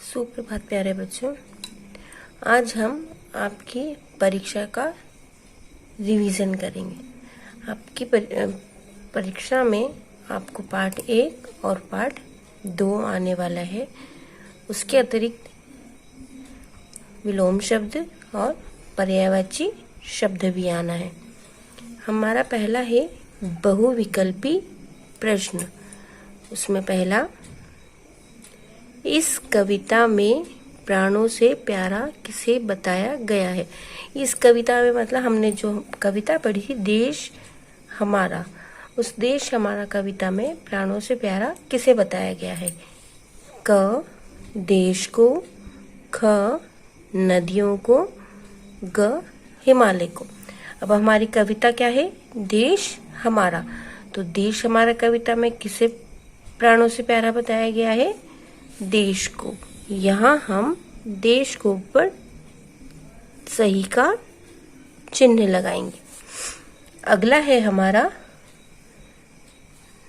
सुप्रभात प्यारे बच्चों, आज हम आपकी परीक्षा का रिवीजन करेंगे। आपकी परीक्षा में आपको पार्ट 1 और पार्ट 2 आने वाला है। उसके अतिरिक्त विलोम शब्द और पर्यायवाची शब्द भी आना है। हमारा पहला है बहुविकल्पी प्रश्न। उसमें पहला, इस कविता में प्राणों से प्यारा किसे बताया गया है। इस कविता में मतलब हमने जो कविता पढ़ी थी देश हमारा, उस देश हमारा कविता में प्राणों से प्यारा किसे बताया गया है। क देश को, ख नदियों को, ग हिमालय को। अब हमारी कविता क्या है, देश हमारा। तो देश हमारा कविता में किसे प्राणों से प्यारा बताया गया है, देश को। यहाँ हम देश को ऊपर सही का चिन्ह लगाएंगे। अगला है हमारा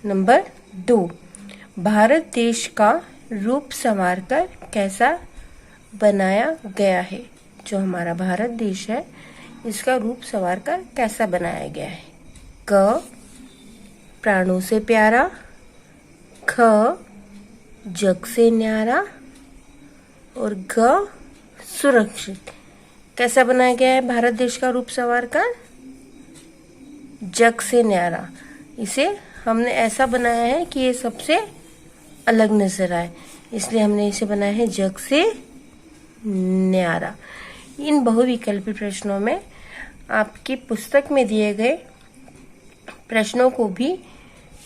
नंबर 2, भारत देश का रूप संवारकर कैसा बनाया गया है। जो हमारा भारत देश है इसका रूप संवारकर कैसा बनाया गया है। क प्राणों से प्यारा, ख जग से न्यारा और ग सुरक्षित। कैसा बनाया गया है भारत देश का रूप संवारकर, जग से न्यारा। इसे हमने ऐसा बनाया है कि ये सबसे अलग नजर आए, इसलिए हमने इसे बनाया है जग से न्यारा। इन बहुविकल्पी प्रश्नों में आपकी पुस्तक में दिए गए प्रश्नों को भी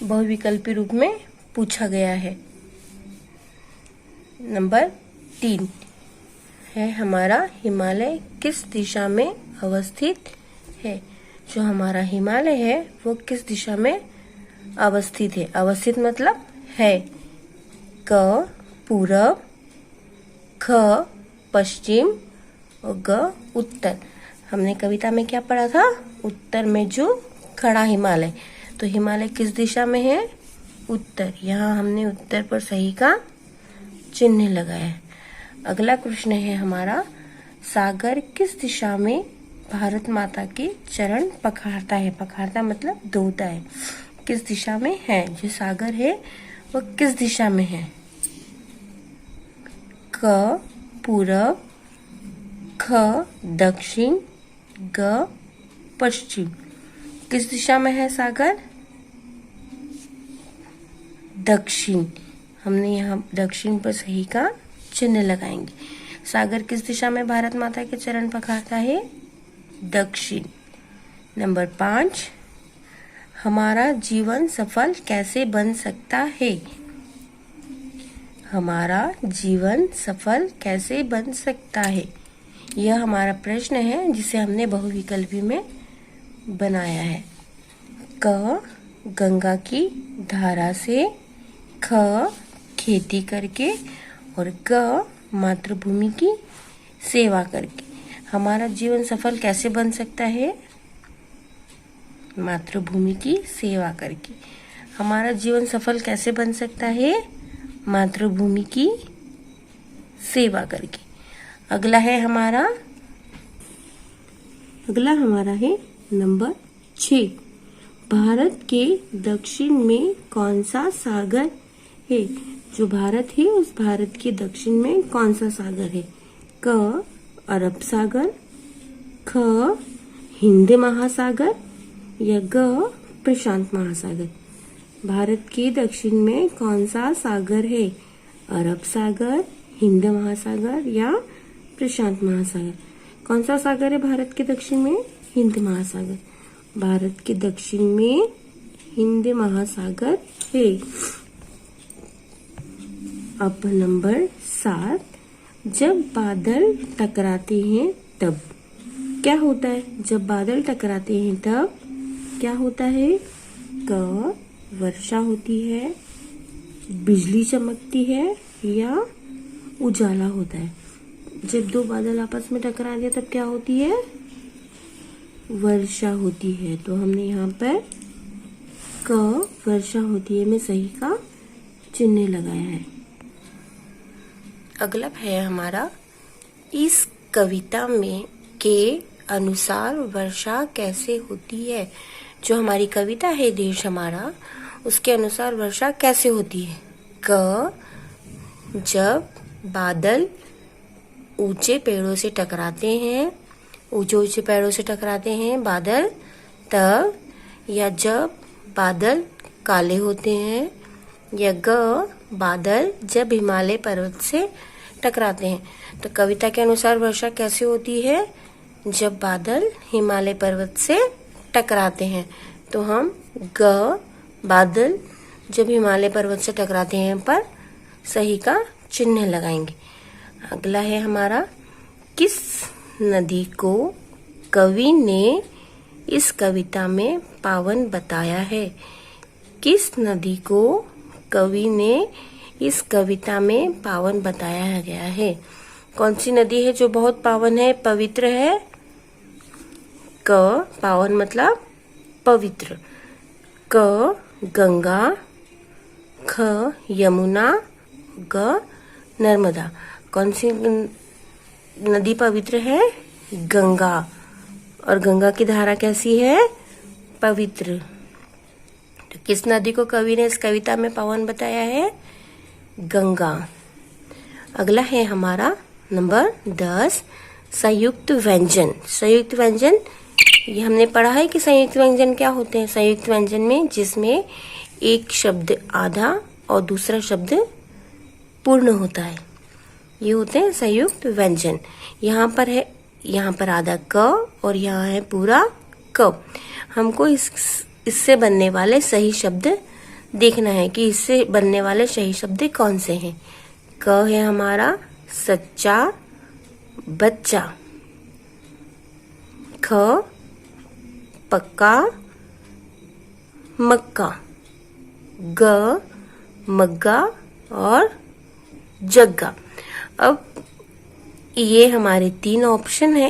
बहुविकल्पी रूप में पूछा गया है। नंबर 3 है हमारा, हिमालय किस दिशा में अवस्थित है। जो हमारा हिमालय है वो किस दिशा में अवस्थित है। अवस्थित मतलब है। क पूरब, ख पश्चिम और ग उत्तर। हमने कविता में क्या पढ़ा था, उत्तर में जो खड़ा हिमालय। तो हिमालय किस दिशा में है, उत्तर। यहाँ हमने उत्तर पर सही का चिन्ह लगाया है। अगला प्रश्न है हमारा, सागर किस दिशा में भारत माता के चरण पखारता है। पखारता मतलब धोता है। किस दिशा में है, जो सागर है वो किस दिशा में है। क पूरब, ख दक्षिण, ग पश्चिम। किस दिशा में है सागर, दक्षिण। हमने यहाँ दक्षिण पर सही का चिन्ह लगाएंगे। सागर किस दिशा में भारत माता के चरण पखारता है, दक्षिण। नंबर 5, हमारा जीवन सफल कैसे बन सकता है। हमारा जीवन सफल कैसे बन सकता है, यह हमारा प्रश्न है जिसे हमने बहुविकल्पी में बनाया है। क गंगा की धारा से, ख खेती करके और ग मातृभूमि की सेवा करके। हमारा जीवन सफल कैसे बन सकता है, मातृभूमि की सेवा करके। हमारा जीवन सफल कैसे बन सकता है, मातृभूमि की सेवा करके। अगला हमारा है नंबर 6, भारत के दक्षिण में कौन सा सागर है। जो भारत है उस भारत के दक्षिण में कौन सा सागर है। क अरब सागर, ख हिंद महासागर या ग प्रशांत महासागर। भारत के दक्षिण में कौन सा सागर है, अरब सागर, हिंद महासागर या प्रशांत महासागर। कौन सा सागर है भारत के दक्षिण में, हिंद महासागर। भारत के दक्षिण में हिंद महासागर है। अब नंबर 7, जब बादल टकराते हैं तब क्या होता है। जब बादल टकराते हैं तब क्या होता है। क वर्षा होती है, बिजली चमकती है या उजाला होता है। जब दो बादल आपस में टकराते हैं तब क्या होती है, वर्षा होती है। तो हमने यहाँ पर क वर्षा होती है में सही का चिन्ह लगाया है। अगला है हमारा, इस कविता में के अनुसार वर्षा कैसे होती है। जो हमारी कविता है देश हमारा, उसके अनुसार वर्षा कैसे होती है। क, जब बादल ऊंचे पेड़ों से टकराते हैं, ऊंचे ऊंचे पेड़ों से टकराते हैं बादल, तब। या जब बादल काले होते हैं। या ग, बादल जब हिमालय पर्वत से टकराते हैं। तो कविता के अनुसार वर्षा कैसे होती है, जब बादल हिमालय पर्वत से टकराते हैं। तो हम ग, बादल जब हिमालय पर्वत से टकराते हैं पर सही का चिन्ह लगाएंगे। अगला है हमारा, किस नदी को कवि ने इस कविता में पावन बताया है। किस नदी को कवि ने इस कविता में पावन बताया गया है। कौन सी नदी है जो बहुत पावन है, पवित्र है। क, पावन मतलब पवित्र। क, गंगा। ख, यमुना। ग, नर्मदा। कौन सी नदी पवित्र है, गंगा। और गंगा की धारा कैसी है, पवित्र। तो किस नदी को कवि ने इस कविता में पावन बताया है, गंगा। अगला है हमारा नंबर 10, संयुक्त व्यंजन। संयुक्त व्यंजन, ये हमने पढ़ा है कि संयुक्त व्यंजन क्या होते हैं। संयुक्त व्यंजन में जिसमें एक शब्द आधा और दूसरा शब्द पूर्ण होता है, ये होते हैं संयुक्त व्यंजन। यहाँ पर आधा क और यहाँ है पूरा क। हमको इससे बनने वाले सही शब्द देखना है कि इससे बनने वाले सही शब्द कौन से हैं। क है हमारा सच्चा बच्चा। ख, पक्का मक्का। ग, मग्गा और जग्गा। अब ये हमारे 3 ऑप्शन है।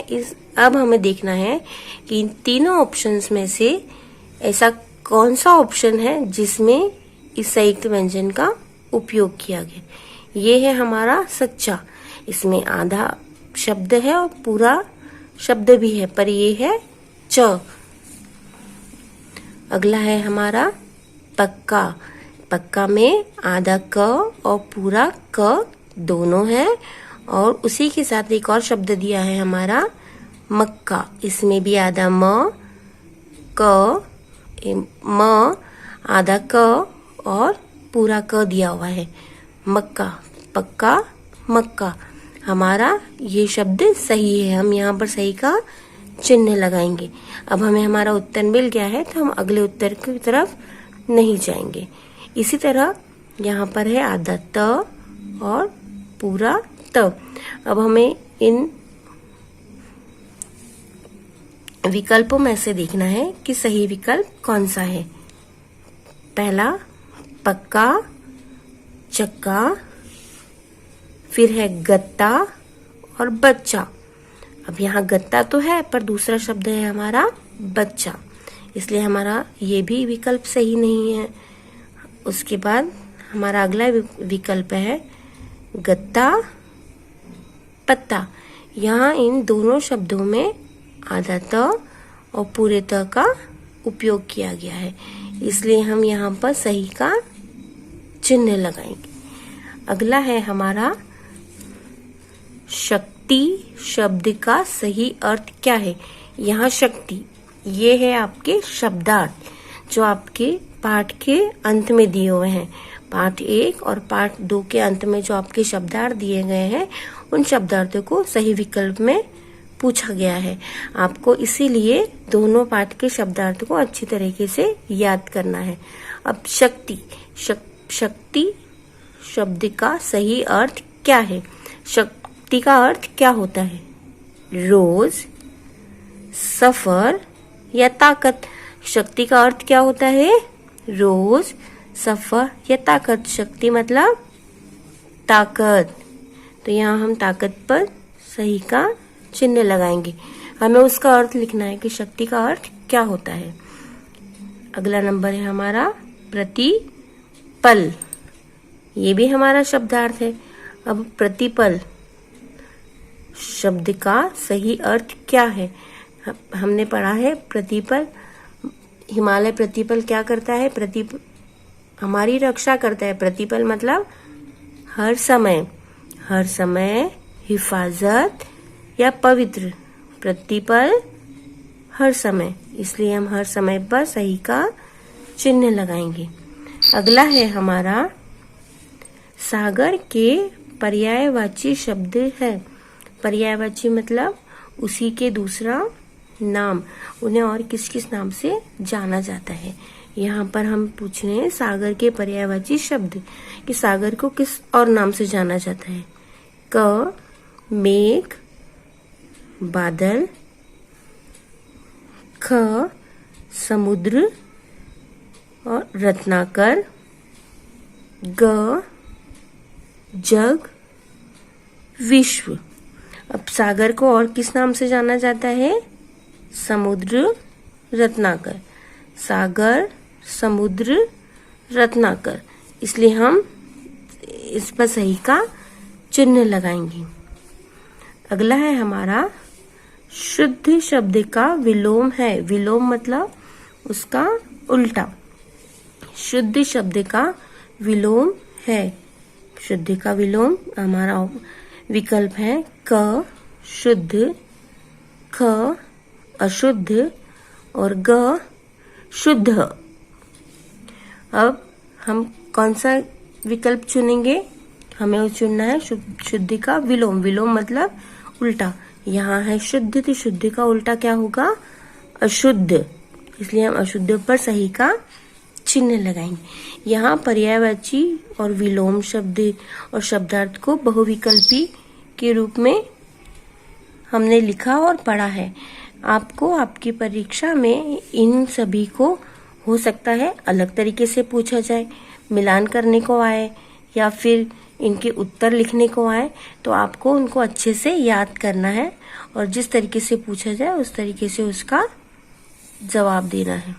अब हमें देखना है कि इन तीनों ऑप्शंस में से ऐसा कौन सा ऑप्शन है जिसमें इस संयुक्त व्यंजन का उपयोग किया गया। ये है हमारा सच्चा, इसमें आधा शब्द है और पूरा शब्द भी है, पर ये है च। अगला है हमारा पक्का। पक्का में आधा क और पूरा क दोनों है, और उसी के साथ एक और शब्द दिया है हमारा मक्का। इसमें भी आधा म, आधा क और पूरा क दिया हुआ है। मक्का, पक्का, मक्का। हमारा ये शब्द सही है, हम यहाँ पर सही का चिन्ह लगाएंगे। अब हमें हमारा उत्तर मिल गया है, तो हम अगले उत्तर की तरफ नहीं जाएंगे। इसी तरह यहाँ पर है आधा त और पूरा त। अब हमें इन विकल्पों में से देखना है कि सही विकल्प कौन सा है। पहला पक्का, चक्का, फिर है गत्ता और बच्चा। अब यहाँ गत्ता तो है पर दूसरा शब्द है हमारा बच्चा, इसलिए हमारा ये भी विकल्प सही नहीं है। उसके बाद हमारा अगला विकल्प है गत्ता, पत्ता। यहाँ इन दोनों शब्दों में आधा त और पूरे त का उपयोग किया गया है, इसलिए हम यहाँ पर सही का चिन्ह लगाएंगे। अगला है हमारा शक्ति शब्द का सही अर्थ क्या है। यहाँ शक्ति ये है आपके शब्दार्थ जो आपके पाठ के अंत में दिए हुए हैं। पाठ 1 और पाठ 2 के अंत में जो आपके शब्दार्थ दिए गए हैं, उन शब्दार्थों को सही विकल्प में पूछा गया है। आपको इसीलिए दोनों पाठ के शब्दार्थ को अच्छी तरीके से याद करना है। अब शक्ति शक्ति शब्द का सही अर्थ क्या है। शक्ति का अर्थ क्या होता है, रोज, सफर या ताकत। शक्ति का अर्थ क्या होता है, रोज, सफर या ताकत। शक्ति मतलब ताकत, तो यहाँ हम ताकत पर सही का चिन्ह लगाएंगे। हमें उसका अर्थ लिखना है कि शक्ति का अर्थ क्या होता है। अगला नंबर है हमारा प्रतिपल। ये भी हमारा शब्दार्थ है। अब प्रतिपल शब्द का सही अर्थ क्या है? हमने पढ़ा है प्रतिपल, हिमालय प्रतिपल क्या करता है? हमारी रक्षा करता है। प्रतिपल मतलब हर समय, हर समय हिफाजत या पवित्र। प्रतिपल हर समय, इसलिए हम हर समय पर सही का चिन्ह लगाएंगे। अगला है हमारा सागर के पर्यायवाची शब्द है। पर्यायवाची मतलब उसी के दूसरा नाम, उन्हें और किस किस नाम से जाना जाता है। यहाँ पर हम पूछ रहे हैं सागर के पर्यायवाची शब्द कि सागर को किस और नाम से जाना जाता है। क मेघ, बादल, ख समुद्र और रत्नाकर, ग जग, विश्व। अब सागर को और किस नाम से जाना जाता है? समुद्र, रत्नाकर। सागर, समुद्र, रत्नाकर, इसलिए हम इस पर सही का चिन्ह लगाएंगे। अगला है हमारा शुद्ध शब्द का विलोम है। विलोम मतलब उसका उल्टा। शुद्ध शब्द का विलोम है। शुद्ध का विलोम हमारा विकल्प है क शुद्ध, ख अशुद्ध और ग शुद्ध। अब हम कौन सा विकल्प चुनेंगे? हमें चुनना है शुद्ध का विलोम। विलोम मतलब उल्टा। यहाँ है शुद्ध, तो शुद्ध का उल्टा क्या होगा? अशुद्ध। इसलिए हम अशुद्ध पर सही का चिन्ह लगाएंगे। यहाँ पर्यायवाची और विलोम शब्द और शब्दार्थ को बहुविकल्पी के रूप में हमने लिखा और पढ़ा है। आपको आपकी परीक्षा में इन सभी को हो सकता है अलग तरीके से पूछा जाए, मिलान करने को आए या फिर इनके उत्तर लिखने को आए, तो आपको उनको अच्छे से याद करना है और जिस तरीके से पूछा जाए उस तरीके से उसका जवाब देना है।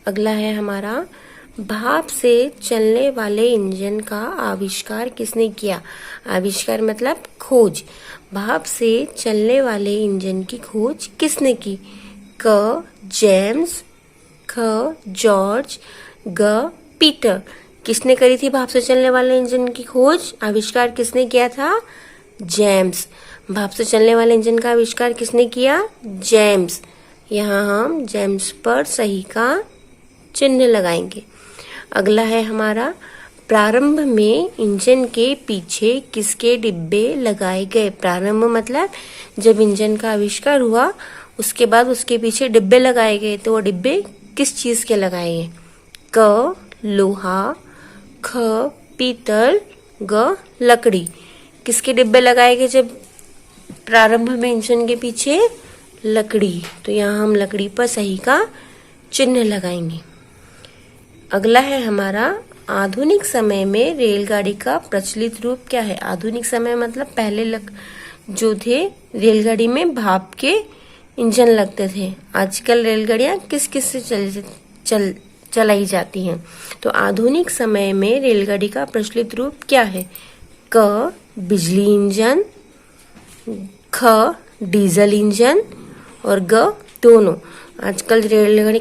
अगला है हमारा भाप से चलने वाले इंजन का आविष्कार किसने किया? आविष्कार मतलब खोज। भाप से चलने वाले इंजन की खोज किसने की? क जेम्स, ख जॉर्ज, ग पीटर। किसने करी थी भाप से चलने वाले इंजन की खोज? आविष्कार किसने किया था? जेम्स। भाप से चलने वाले इंजन का आविष्कार किसने किया? जेम्स। यहाँ हम जेम्स पर सही का चिन्ह लगाएंगे। अगला है हमारा प्रारंभ में इंजन के पीछे किसके डिब्बे लगाए गए? प्रारंभ मतलब जब इंजन का आविष्कार हुआ उसके बाद उसके पीछे डिब्बे लगाए गए, तो वो डिब्बे किस चीज के लगाए गए? क लोहा, ख पीतल, ग लकड़ी। किसके डिब्बे लगाए गए जब प्रारंभ में इंजन के पीछे? लकड़ी। तो यहाँ हम लकड़ी पर सही का चिन्ह लगाएंगे। अगला है हमारा आधुनिक समय में रेलगाड़ी का प्रचलित रूप क्या है? आधुनिक समय मतलब पहले जो थे रेलगाड़ी में भाप के इंजन लगते थे। आजकल रेलगाड़ियां किस किस से चलाई जाती हैं? तो आधुनिक समय में रेलगाड़ी का प्रचलित रूप क्या है? क बिजली इंजन, ख डीजल इंजन और ग दोनों। आजकल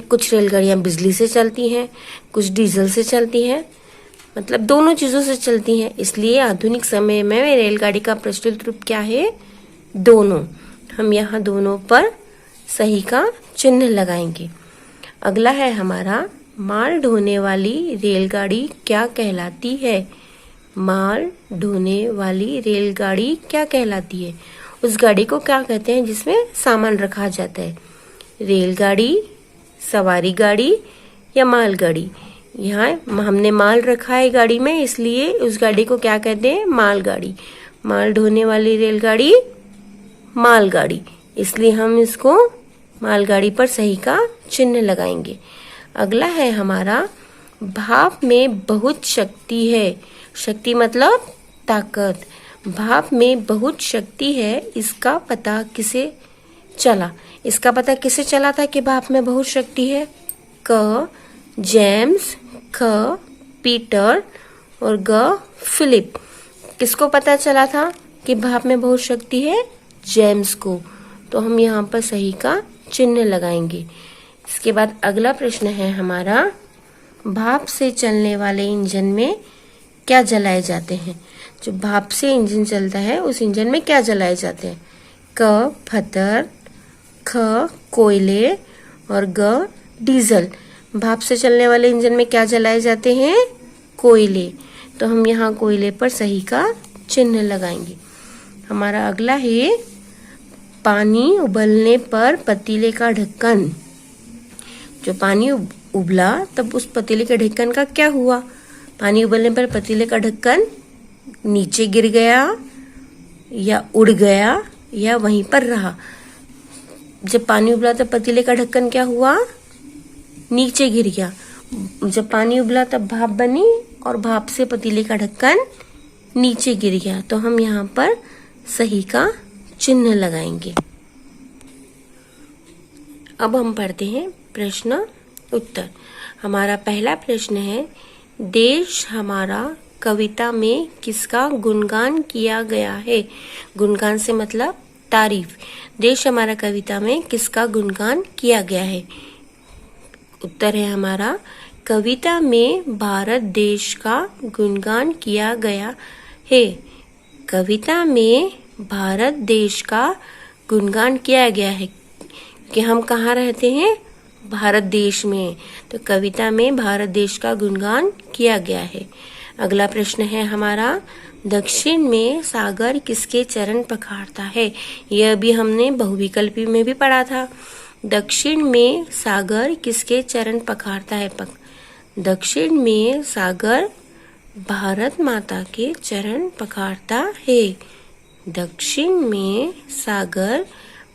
कुछ रेलगाड़ियां बिजली से चलती हैं, कुछ डीजल से चलती हैं, मतलब दोनों चीजों से चलती हैं। इसलिए आधुनिक समय में रेलगाड़ी का प्रचलित रूप क्या है? दोनों। हम यहाँ दोनों पर सही का चिन्ह लगाएंगे। अगला है हमारा माल ढोने वाली रेलगाड़ी क्या कहलाती है? माल ढोने वाली रेलगाड़ी क्या कहलाती है? उस गाड़ी को क्या कहते हैं जिसमें सामान रखा जाता है? रेलगाड़ी, सवारी गाड़ी या मालगाड़ी? यहाँ हमने माल रखा है गाड़ी में, इसलिए उस गाड़ी को क्या कहते हैं? मालगाड़ी। माल ढोने वाली रेलगाड़ी मालगाड़ी, इसलिए हम इसको मालगाड़ी पर सही का चिन्ह लगाएंगे। अगला है हमारा भाप में बहुत शक्ति है। शक्ति मतलब ताकत। भाप में बहुत शक्ति है, इसका पता किसे चला? इसका पता किसे चला था कि भाप में बहुत शक्ति है? क जेम्स, ख पीटर और ग फिलिप। किसको पता चला था कि भाप में बहुत शक्ति है? जेम्स को। तो हम यहाँ पर सही का चिन्ह लगाएंगे। इसके बाद अगला प्रश्न है हमारा, भाप से चलने वाले इंजन में क्या जलाए जाते हैं? जो भाप से इंजन चलता है उस इंजन में क्या जलाए जाते हैं? क पत्थर, ख कोयले और ग डीजल। भाप से चलने वाले इंजन में क्या जलाए जाते हैं? कोयले। तो हम यहाँ कोयले पर सही का चिन्ह लगाएंगे। हमारा अगला है, पानी उबलने पर पतीले का ढक्कन। जो पानी उबला तब उस पतीले के ढक्कन का क्या हुआ? पानी उबलने पर पतीले का ढक्कन नीचे गिर गया या उड़ गया या वहीं पर रहा? जब पानी उबला तब पतीले का ढक्कन क्या हुआ? नीचे गिर गया। जब पानी उबला तब भाप बनी और भाप से पतीले का ढक्कन नीचे गिर गया। तो हम यहाँ पर सही का चिन्ह लगाएंगे। अब हम पढ़ते हैं प्रश्न उत्तर। हमारा पहला प्रश्न है, देश हमारा कविता में किसका गुणगान किया गया है? गुणगान से मतलब तारीफ। देश हमारा कविता में किसका गुणगान किया गया है? उत्तर है हमारा, कविता में भारत देश का गुणगान किया गया है। कविता में भारत देश का गुणगान किया गया है कि हम कहाँ रहते हैं? भारत देश में। तो कविता में भारत देश का गुणगान किया गया है। अगला प्रश्न है हमारा, दक्षिण में सागर किसके चरण पखारता है? यह भी हमने बहुविकल्पी में भी पढ़ा था। दक्षिण में सागर किसके चरण पखारता है? दक्षिण में सागर भारत माता के चरण पखारता है। दक्षिण में सागर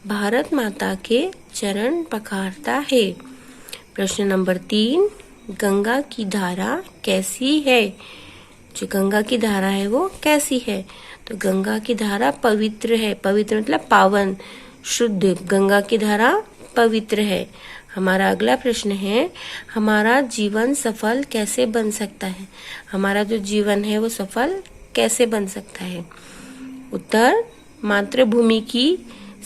भारत माता के चरण पखारता है। प्रश्न नंबर 3, गंगा की धारा कैसी है? जो गंगा की धारा है वो कैसी है? तो गंगा की धारा पवित्र है। पवित्र मतलब पावन, शुद्ध। गंगा की धारा पवित्र है। हमारा अगला प्रश्न है, हमारा जीवन सफल कैसे बन सकता है? हमारा जो जीवन है वो सफल कैसे बन सकता है? उत्तर, मातृभूमि की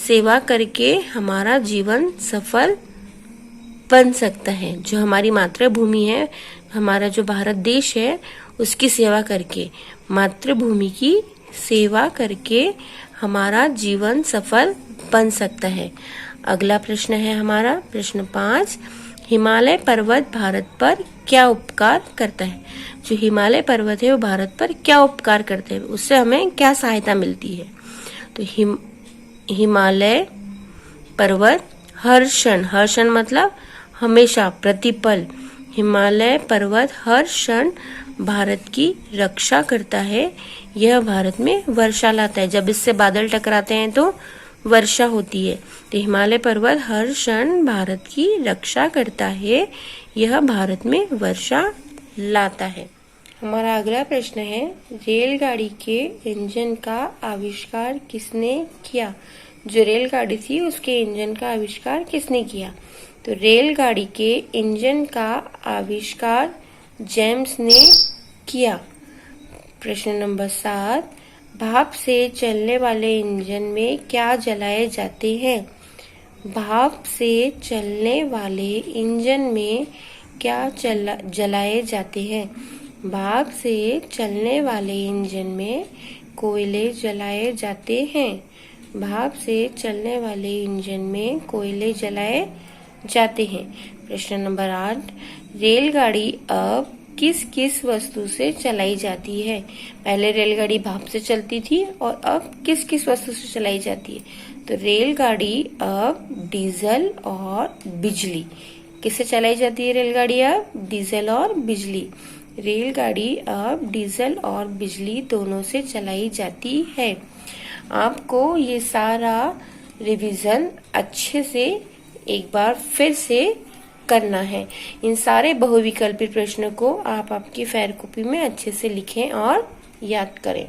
सेवा करके हमारा जीवन सफल बन सकता है। जो हमारी मातृभूमि है, हमारा जो भारत देश है, उसकी सेवा करके, मातृभूमि की सेवा करके हमारा जीवन सफल बन सकता है। अगला प्रश्न है हमारा प्रश्न 5, हिमालय पर्वत भारत पर क्या उपकार करता है? जो हिमालय पर्वत है वो भारत पर क्या उपकार करते हैं? उससे हमें क्या सहायता मिलती है? तो हिमालय पर्वत हर क्षण मतलब हमेशा, प्रतिपल, हिमालय पर्वत हर क्षण भारत की रक्षा करता है। यह भारत में वर्षा लाता है। जब इससे बादल टकराते हैं तो वर्षा होती है। तो हिमालय पर्वत हर क्षण भारत की रक्षा करता है। यह भारत में वर्षा लाता है। हमारा अगला प्रश्न है, रेलगाड़ी के इंजन का आविष्कार किसने किया? जो रेलगाड़ी थी उसके इंजन का आविष्कार किसने किया? तो रेलगाड़ी के इंजन का आविष्कार जेम्स ने किया। प्रश्न नंबर 7, भाप से चलने वाले इंजन में क्या जलाए जाते हैं? भाप से चलने वाले इंजन में क्या जलाए जाते हैं? भाप से चलने वाले इंजन में कोयले जलाए जाते हैं। भाप से चलने वाले इंजन में कोयले जलाए जाते हैं। प्रश्न नंबर 8, रेलगाड़ी अब किस किस वस्तु से चलाई जाती है? पहले रेलगाड़ी भाप से चलती थी और अब किस किस वस्तु से चलाई जाती है? तो रेलगाड़ी अब डीजल और बिजली। किससे चलाई जाती है रेलगाड़ी अब? डीजल और बिजली। रेलगाड़ी अब डीजल और बिजली दोनों से चलाई जाती है। आपको ये सारा रिवीजन अच्छे से एक बार फिर से करना है। इन सारे बहुविकल्पी प्रश्नों को आप आपकी फेयर कॉपी में अच्छे से लिखें और याद करें।